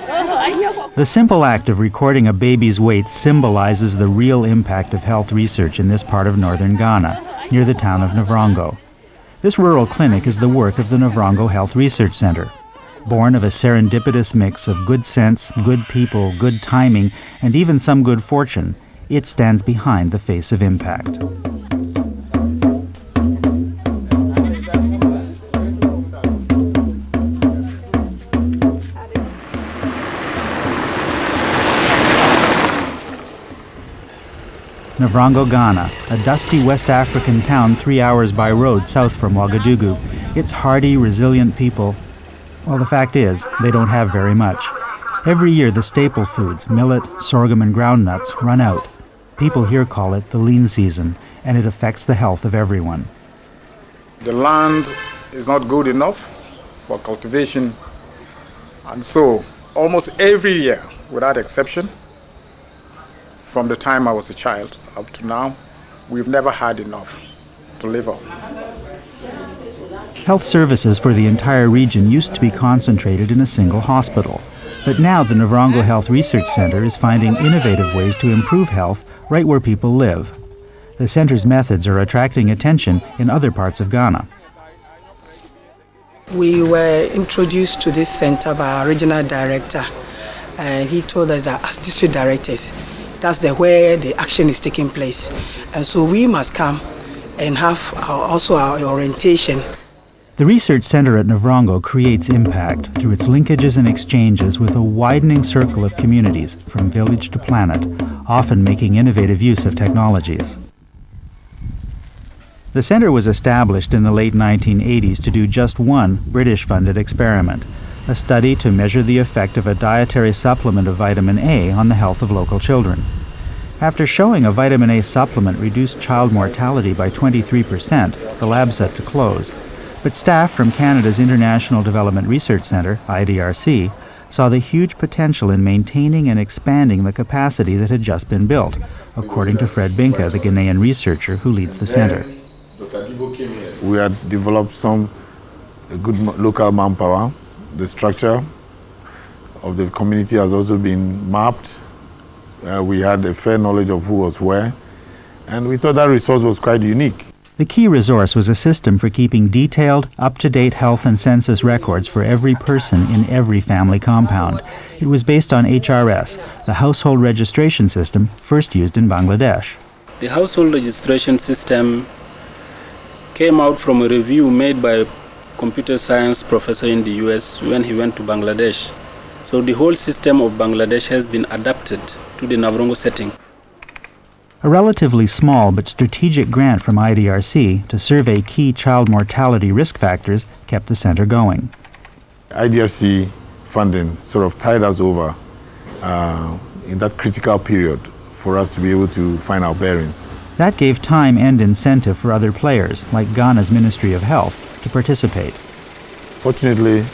The simple act of recording a baby's weight symbolizes the real impact of health research in this part of northern Ghana, near the town of Navrongo. This rural clinic is the work of the Navrongo Health Research Center. Born of a serendipitous mix of good sense, good people, good timing, and even some good fortune, it stands behind the face of impact. Navrongo, Ghana, a dusty West African town 3 hours by road south from Ouagadougou. Its hardy, resilient people, well, the fact is, they don't have very much. Every year the staple foods, millet, sorghum, and groundnuts, run out. People here call it the lean season, and it affects the health of everyone. The land is not good enough for cultivation, and so almost every year, without exception, from the time I was a child up to now, we've never had enough to live on. Health services for the entire region used to be concentrated in a single hospital. But now the Navrongo Health Research Center is finding innovative ways to improve health right where people live. The center's methods are attracting attention in other parts of Ghana. We were introduced to this center by our regional director, and he told us that as district directors, that's where the action is taking place. And so we must come and have also our orientation. The research center at Navrongo creates impact through its linkages and exchanges with a widening circle of communities from village to planet, often making innovative use of technologies. The center was established in the late 1980s to do just one British-funded experiment, a study to measure the effect of a dietary supplement of vitamin A on the health of local children. After showing a vitamin A supplement reduced child mortality by 23%, the lab set to close. But staff from Canada's International Development Research Centre, IDRC, saw the huge potential in maintaining and expanding the capacity that had just been built, according to Fred Binka, the Ghanaian researcher who leads the centre. We had developed some good local manpower. The structure of the community has also been mapped. We had a fair knowledge of who was where, and we thought that resource was quite unique. The key resource was a system for keeping detailed, up-to-date health and census records for every person in every family compound. It was based on HRS, the household registration system first used in Bangladesh. The household registration system came out from a review made by a computer science professor in the US when he went to Bangladesh. So the whole system of Bangladesh has been adapted to the Navrongo setting. A relatively small but strategic grant from IDRC to survey key child mortality risk factors kept the center going. IDRC funding sort of tied us over in that critical period for us to be able to find our bearings. That gave time and incentive for other players, like Ghana's Ministry of Health, to participate. Fortunately,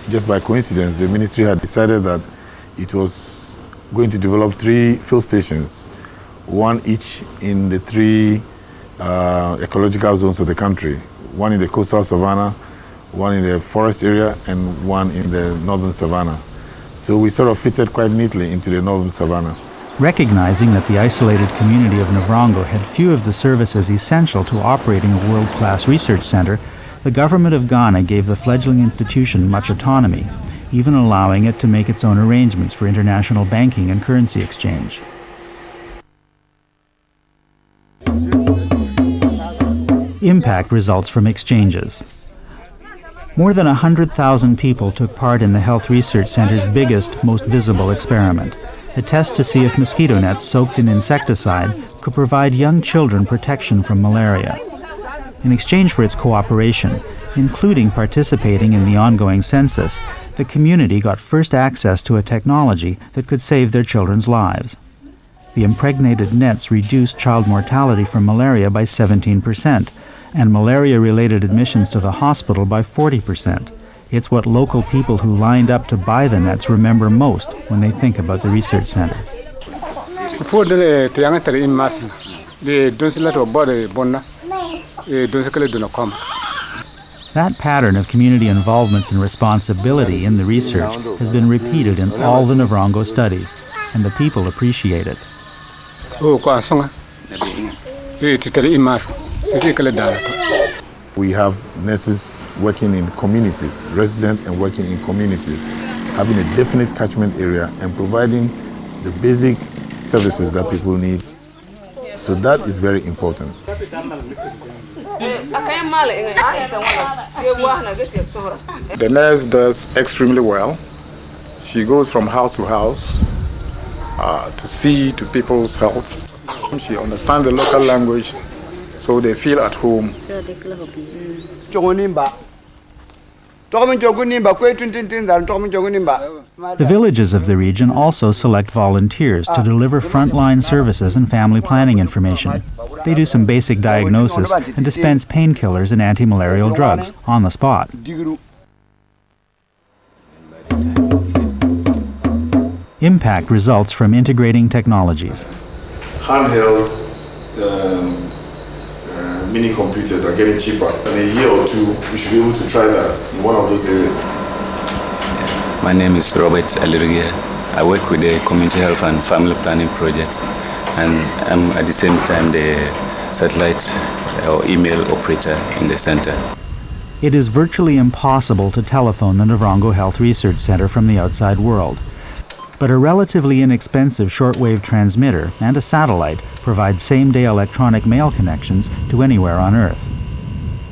just by coincidence, the ministry had decided that it was going to develop 3 field stations, one each in the 3 ecological zones of the country, one in the coastal savanna, one in the forest area, and one in the northern savanna. So we sort of fitted quite neatly into the northern savanna. Recognizing that the isolated community of Navrongo had few of the services essential to operating a world-class research center, the government of Ghana gave the fledgling institution much autonomy, even allowing it to make its own arrangements for international banking and currency exchange. Impact results from exchanges. More than 100,000 people took part in the Health Research Center's biggest, most visible experiment, a test to see if mosquito nets soaked in insecticide could provide young children protection from malaria. In exchange for its cooperation, including participating in the ongoing census, the community got first access to a technology that could save their children's lives. The impregnated nets reduced child mortality from malaria by 17%, and malaria-related admissions to the hospital by 40%. It's what local people who lined up to buy the nets remember most when they think about the research center. That pattern of community involvement and responsibility in the research has been repeated in all the Navrongo studies, and the people appreciate it. We have nurses working in communities, resident and working in communities, having a definite catchment area and providing the basic services that people need. So that is very important. The nurse does extremely well. She goes from house to house to see to people's health. She understands the local language, so they feel at home. The villages of the region also select volunteers to deliver frontline services and family planning information. They do some basic diagnosis and dispense painkillers and anti-malarial drugs on the spot. Impact results from integrating technologies. Handheld mini computers are getting cheaper. In a year or two, we should be able to try that in one of those areas. My name is Robert Alirigia. I work with the Community Health and Family Planning Project, and I'm at the same time the satellite or email operator in the center. It is virtually impossible to telephone the Navrongo Health Research Center from the outside world. But a relatively inexpensive shortwave transmitter and a satellite provide same-day electronic mail connections to anywhere on Earth.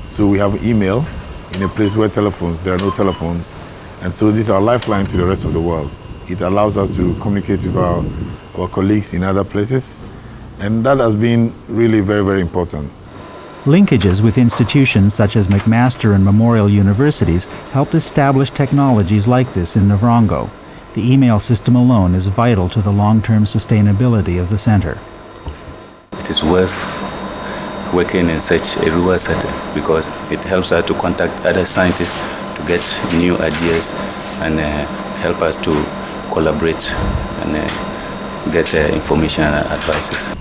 So we have email in a place where there are no telephones, and so this is our lifeline to the rest of the world. It allows us to communicate with our colleagues in other places, and that has been really very, very important. Linkages with institutions such as McMaster and Memorial Universities helped establish technologies like this in Navrongo. The email system alone is vital to the long-term sustainability of the center. It is worth working in such a rural setting because it helps us to contact other scientists to get new ideas and help us to collaborate and get information and advices.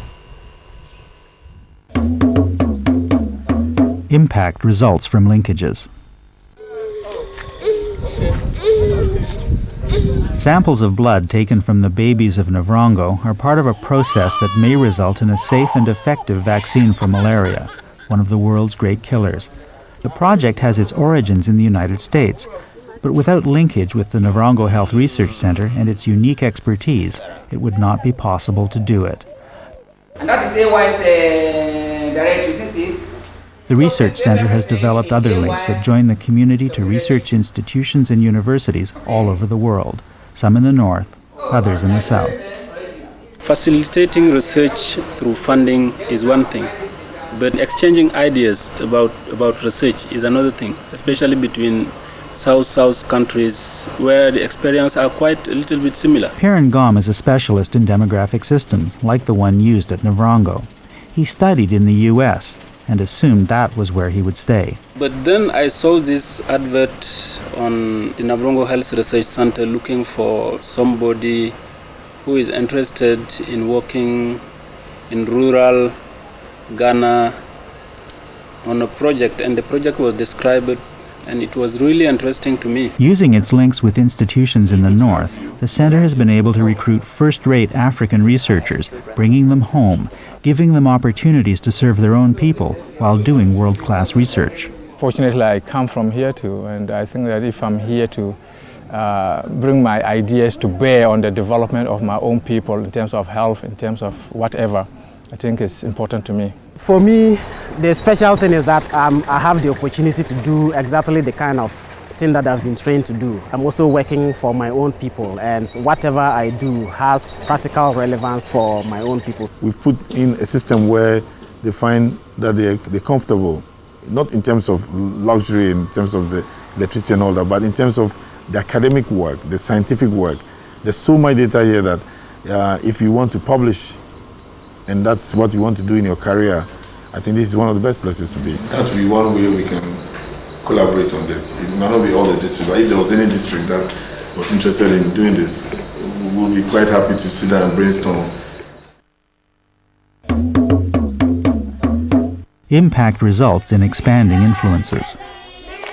Impact results from linkages. Samples of blood taken from the babies of Navrongo are part of a process that may result in a safe and effective vaccine for malaria, one of the world's great killers. The project has its origins in the United States, but without linkage with the Navrongo Health Research Center and its unique expertise, it would not be possible to do it. And that is AY's director, isn't it? The Research Center has developed other links that join the community to research institutions and universities all over the world, some in the north, others in the south. Facilitating research through funding is one thing, but exchanging ideas about research is another thing, especially between South-South countries where the experiences are quite a little bit similar. Perrin Gom is a specialist in demographic systems, like the one used at Navrongo. He studied in the U.S., and assumed that was where he would stay. But then I saw this advert on the Navrongo Health Research Center looking for somebody who is interested in working in rural Ghana on a project, and the project was described, and it was really interesting to me. Using its links with institutions in the north, the center has been able to recruit first-rate African researchers, bringing them home, giving them opportunities to serve their own people while doing world-class research. Fortunately, I come from here too, and I think that if I'm here to bring my ideas to bear on the development of my own people in terms of health, in terms of whatever, I think it's important to me. For me, the special thing is that I have the opportunity to do exactly the kind of thing that I've been trained to do. I'm also working for my own people, and whatever I do has practical relevance for my own people. We've put in a system where they find that they're comfortable, not in terms of luxury, in terms of the electricity and all that, but in terms of the academic work, the scientific work. There's so much data here that if you want to publish, and that's what you want to do in your career, I think this is one of the best places to be. That will be one way we can collaborate on this. It might not be all the districts, but if there was any district that was interested in doing this, we'll be quite happy to sit down and brainstorm. Impact results in expanding influences.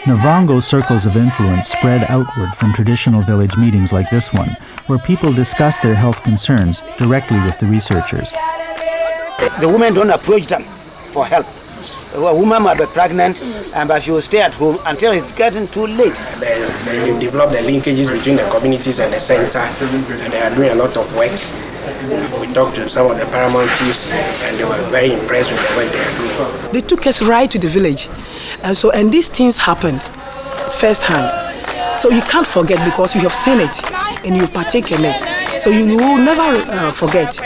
Navrongo's circles of influence spread outward from traditional village meetings like this one, where people discuss their health concerns directly with the researchers. The women don't approach them for help. A woman might be pregnant, but she will stay at home until it's getting too late. They've developed the linkages between the communities and the center, and they are doing a lot of work. We talked to some of the paramount chiefs, and they were very impressed with the work they are doing. They took us right to the village, and these things happened firsthand. So you can't forget because you have seen it and you've partaken in it. So you will never forget.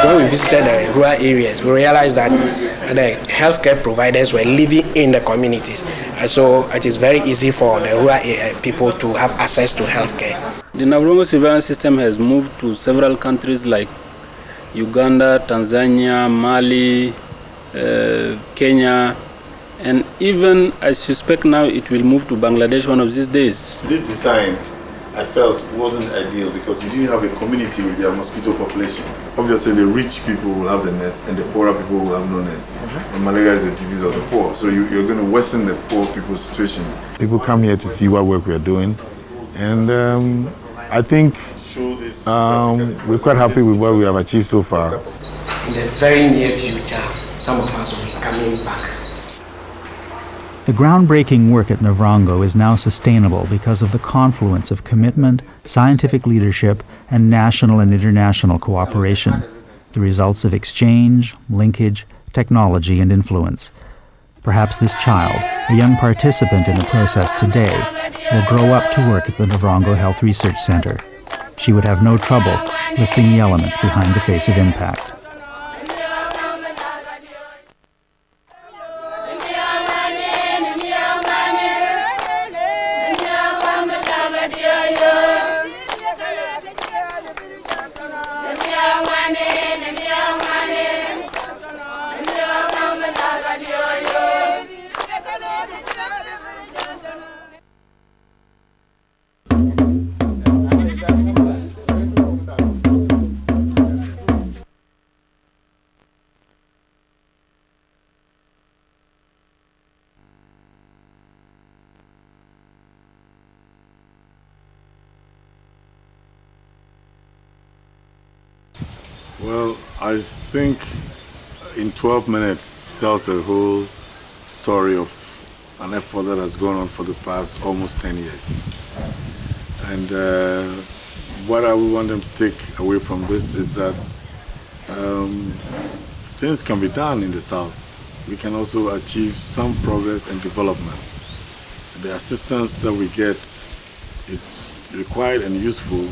When we visited the rural areas, we realized that the healthcare providers were living in the communities, and so it is very easy for the rural people to have access to healthcare. The Navrongo surveillance system has moved to several countries like Uganda, Tanzania, Mali, Kenya, and even I suspect now it will move to Bangladesh one of these days. This design, I felt, wasn't ideal because you didn't have a community with their mosquito population. Obviously, the rich people will have the nets and the poorer people will have no nets. And malaria is a disease of the poor, so you're going to worsen the poor people's situation. People come here to see what work we are doing, and I think we're quite happy with what we have achieved so far. In the very near future, some of us will be coming back. The groundbreaking work at Navrongo is now sustainable because of the confluence of commitment, scientific leadership, and national and international cooperation, the results of exchange, linkage, technology, and influence. Perhaps this child, a young participant in the process today, will grow up to work at the Navrongo Health Research Center. She would have no trouble listing the elements behind the face of impact. Well, I think in 12 minutes tells the whole story of an effort that has gone on for the past almost 10 years. And what I would want them to take away from this is that things can be done in the South. We can also achieve some progress and development. The assistance that we get is required and useful,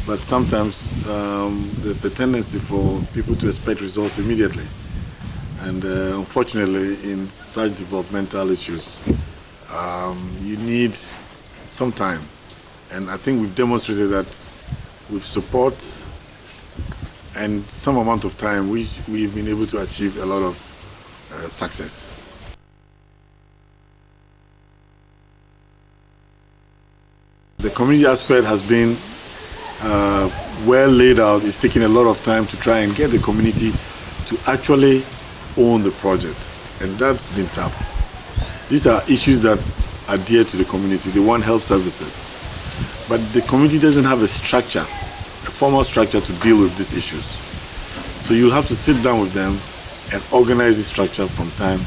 but sometimes there's a tendency for people to expect results immediately. And unfortunately, in such developmental issues, you need some time. And I think we've demonstrated that with support and some amount of time, we've been able to achieve a lot of success. The community aspect has been well laid out. It's taking a lot of time to try and get the community to actually own the project, and that's been tough. These are issues that are dear to the community. They want health services, but the community doesn't have a structure, a formal structure to deal with these issues. So you'll have to sit down with them and organize the structure from time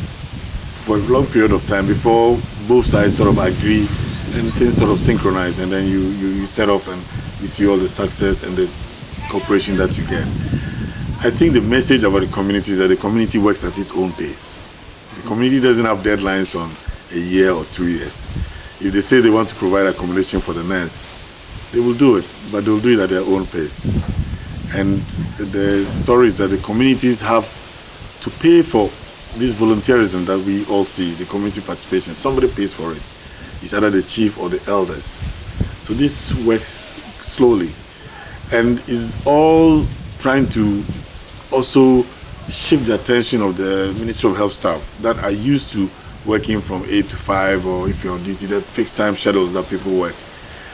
for a long period of time before both sides sort of agree and things sort of synchronize, and then you set off and you see all the success and the cooperation that you get. I think the message about the community is that the community works at its own pace. The community doesn't have deadlines on a year or 2 years. If they say they want to provide accommodation for the nurse, they will do it, but they'll do it at their own pace. And the story is that the communities have to pay for this volunteerism that we all see, the community participation. Somebody pays for it. It's either the chief or the elders. So this works slowly and is all trying to also shift the attention of the Ministry of Health staff that are used to working from 8 to 5, or if you're on duty, the fixed time schedules that people work.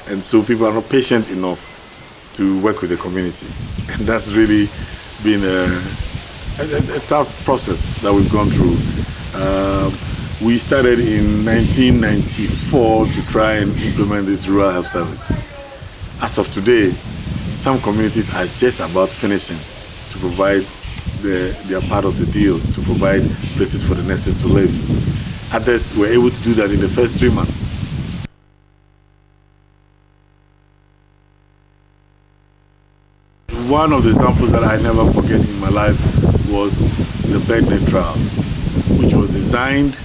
And so people are not patient enough to work with the community. And that's really been a tough process that we've gone through. We started in 1994 to try and implement this rural health service. As of today, some communities are just about finishing to provide their part of the deal, to provide places for the nurses to live. Others were able to do that in the first 3 months. One of the examples that I never forget in my life was the BedNet trial, which was designed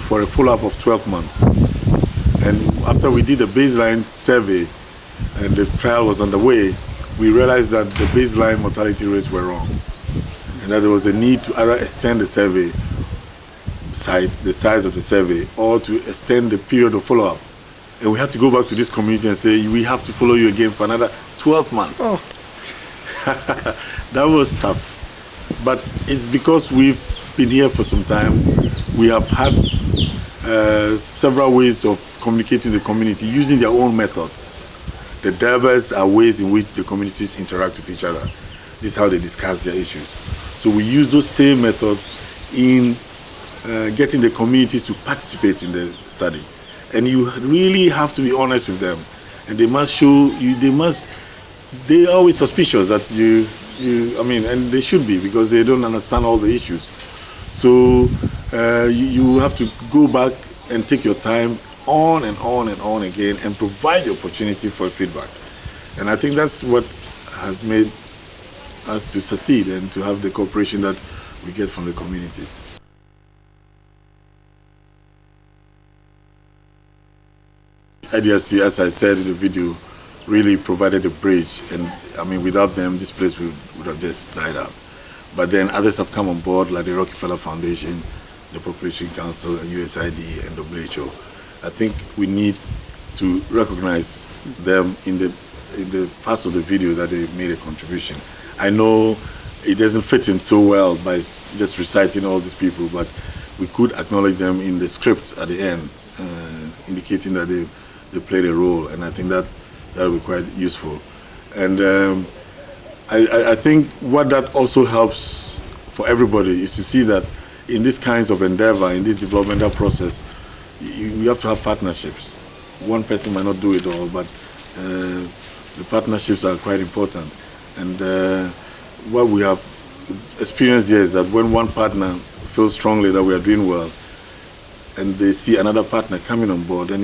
for a follow-up of 12 months. And after we did a baseline survey and the trial was underway, we realized that the baseline mortality rates were wrong, and that there was a need to either extend the survey the size of the survey, or to extend the period of follow-up. And we had to go back to this community and say, we have to follow you again for another 12 months. Oh. That was tough. But it's because we've been here for some time. We have had several ways of communicating with the community using their own methods. The Durbers are ways in which the communities interact with each other. This is how they discuss their issues. So we use those same methods in getting the communities to participate in the study. And you really have to be honest with them. And they must show you, they're always suspicious that and they should be, because they don't understand all the issues. So you have to go back and take your time on and on and on again and provide the opportunity for feedback. And I think that's what has made us to succeed and to have the cooperation that we get from the communities. IDRC, as I said in the video, really provided a bridge, and without them this place would have just died out. But then others have come on board, like the Rockefeller Foundation, the Population Council, and USAID and WHO. I think we need to recognize them in the parts of the video that they made a contribution. I know it doesn't fit in so well by just reciting all these people, but we could acknowledge them in the script at the end, indicating that they played a role, and I think that will be quite useful. And I think what that also helps for everybody is to see that in these kinds of endeavor, in this developmental process, you have to have partnerships. One person might not do it all, but the partnerships are quite important. And what we have experienced here is that when one partner feels strongly that we are doing well, and they see another partner coming on board, then